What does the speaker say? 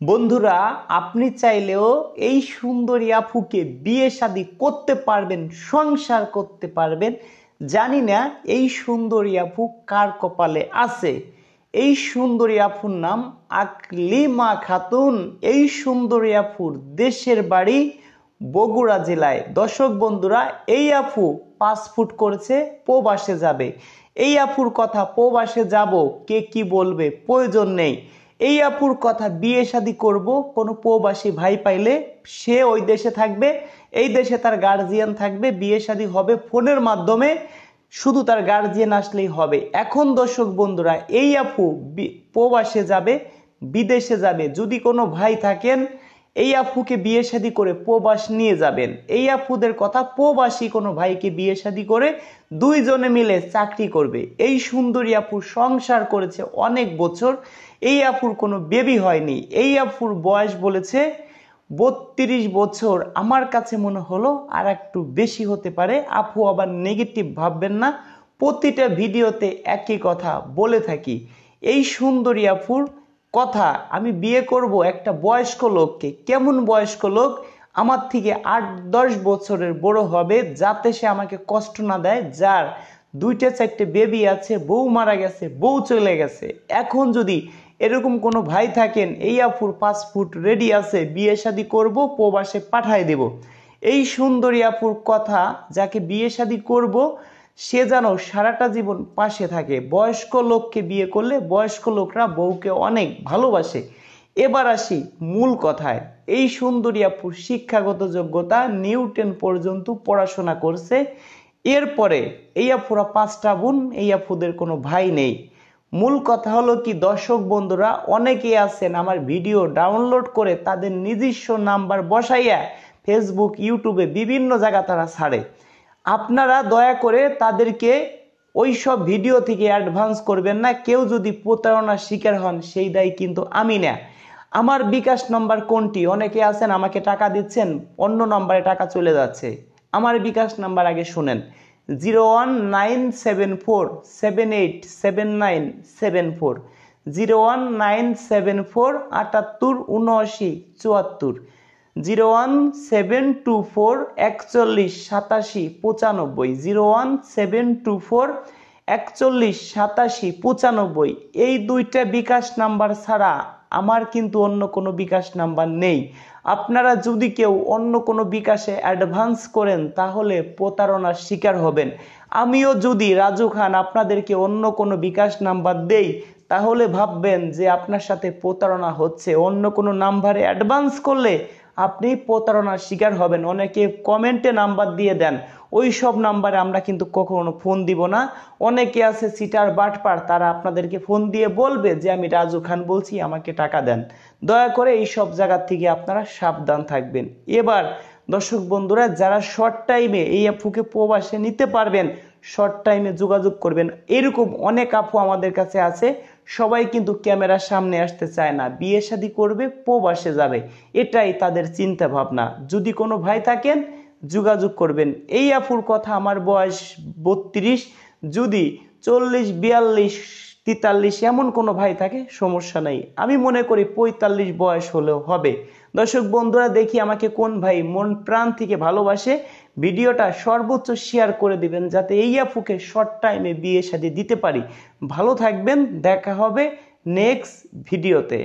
বন্ধুরা, আপনি চাইলেও এই সুন্দরী আফুকে বিয়ে শাদী করতে পারবেন, সংসার করতে পারবেন। জানি না এই সুন্দরী আফু কার কপালে আছে। এই সুন্দরী আফুর নাম আকলিমা খাতুন। এই সুন্দরী আফুর দেশের বাড়ি বগুড়া জেলায়। দর্শক বন্ধুরা, এই আফু পাসপোর্ট করেছে, প্রবাসে যাবে। এই আফুর কথা প্রবাসে যাব কে কি বলবে প্রয়োজন নেই। এই আপুর কথা বিয়ে শাদী করব কোনো প্রবাসী ভাই পাইলে সে ওই দেশে থাকবে, এই দেশে তার গার্জিয়ান থাকবে, বিয়ে শাদী হবে ফোনের মাধ্যমে, শুধু তার গার্জিয়ান আসলেই হবে। এখন দর্শক বন্ধুরা, এই আপু প্রবাসে যাবে, বিদেশে যাবে। যদি কোনো ভাই থাকেন এই আপুকে বিয়ে শাদী করে প্রবাস নিয়ে যাবেন। এই আপুদের কথা, প্রবাসী কোনো ভাইকে বিয়ে শাদী করে দুইজনে মিলে চাকরি করবে। এই সুন্দরী আপু সংসার করেছে অনেক বছর, এই আপুর কোনো বেবি হয়নি। এই আপুর বয়স বলেছে 32 বছর। আমার কাছে মনে হলো আর একটু বেশি হতে পারে। আপু আবার নেগেটিভ ভাববেন না, প্রতিটা ভিডিওতে একই কথা বলে থাকি। এই সুন্দরী আপুর কথা, আমি বিয়ে করব একটা বয়স্ক লোককে। কেমন বয়স্ক লোক? আমার থেকে 8-10 বছরের বড় হবে, যাতে সে আমাকে কষ্ট না দেয়, যার 2-4টে বেবি আছে, বউ মারা গেছে, বউ চলে গেছে। এখন যদি এরকম কোনো ভাই থাকেন, এই আপুর পাসপোর্ট রেডি আছে, বিয়ে শাদী করব, প্রবাসে পাঠায় দেব। এই সুন্দরী আপুর কথা, যাকে বিয়ে শাদী করব সে যেন সারাটা জীবন পাশে থাকে। বয়স্ক লোককে বিয়ে করলে বয়স্ক লোকরা বউকে অনেক ভালোবাসে। এবার আসি মূল কথায়। এই সুন্দরী আপুর শিক্ষাগত যোগ্যতা নিউ 10 পর্যন্ত পড়াশোনা করছে। এরপরে এই আপুরা 5টা বোন, এই আপুদের কোনো ভাই নেই। মূল কথা হলো কি দর্শক বন্ধুরা, অনেকেই আছেন আমার ভিডিও ডাউনলোড করে তাদের নিজস্ব নাম্বার বসাইয়া ফেসবুক, ইউটিউবে বিভিন্ন জায়গা তারা ছাড়ে। আপনারা দয়া করে তাদেরকে ওই সব ভিডিও থেকে অ্যাডভান্স করবেন না। কেউ যদি প্রতারণার শিকার হন, সেই দায় কিন্তু আমি না। আমার বিকাশ নাম্বার কোনটি? অনেকে আছেন আমাকে টাকা দিচ্ছেন, অন্য নাম্বারে টাকা চলে যাচ্ছে। আমার বিকাশ নাম্বার আগে শুনেন, 01974787974, 01974787974, 01724418795, 01724418795। এই দুইটা বিকাশ নাম্বার ছাড়া আমার কিন্তু অন্য কোনো বিকাশ নাম্বার নেই। আপনারা যদি কেউ অন্য কোনো বিকাশে অ্যাডভান্স করেন তাহলে প্রতারণার শিকার হবেন। আমিও যদি রাজু খান আপনাদেরকে অন্য কোনো বিকাশ নাম্বার দেই, তাহলে ভাববেন যে আপনার সাথে প্রতারণা হচ্ছে। অন্য কোনো নাম্বারে অ্যাডভান্স করলে আপনি প্রতারণার শিকার হবেন। অনেকে কমেন্টে নাম্বার দিয়ে দেন, ওই সব নাম্বারে আমরা কিন্তু কখনো ফোন দিব না। অনেকে আছে সিটার বাটপার, তারা আপনাদেরকে ফোন দিয়ে বলবে যে আমি রাজু খান বলছি, আমাকে টাকা দেন। দয়া করে এই সব জায়গার থেকে আপনারা সাবধান থাকবেন। এবার দর্শক বন্ধুরা, যারা শর্ট টাইমে এই আপুকে প্রবাসে নিতে পারবেন, শর্ট টাইমে যোগাযোগ করবেন। এরকম অনেক আপু আমাদের কাছে আছে, সবাই কিন্তু ক্যামেরার সামনে আসতে চায় না, বিয়ে শাদী করবে, প্রবাসে যাবে, এটাই তাদের চিন্তা ভাবনা। যদি কোনো ভাই থাকেন যোগাযোগ করবেন। এই আপুর কথা, আমার বয়স 32, যদি 40, 42, 43 এমন কোনো ভাই থাকে সমস্যা নেই। আমি মনে করি 45 বয়স হলেও হবে। দর্শক বন্ধুরা, দেখি আমাকে কোন ভাই মন প্রাণ থেকে ভালোবাসে। ভিডিওটা সর্বোচ্চ শেয়ার করে দিবেন, যাতে এই আপুকে শর্ট টাইমে বিয়ে শাদী দিতে পারি। ভালো থাকবেন, দেখা হবে নেক্সট ভিডিওতে।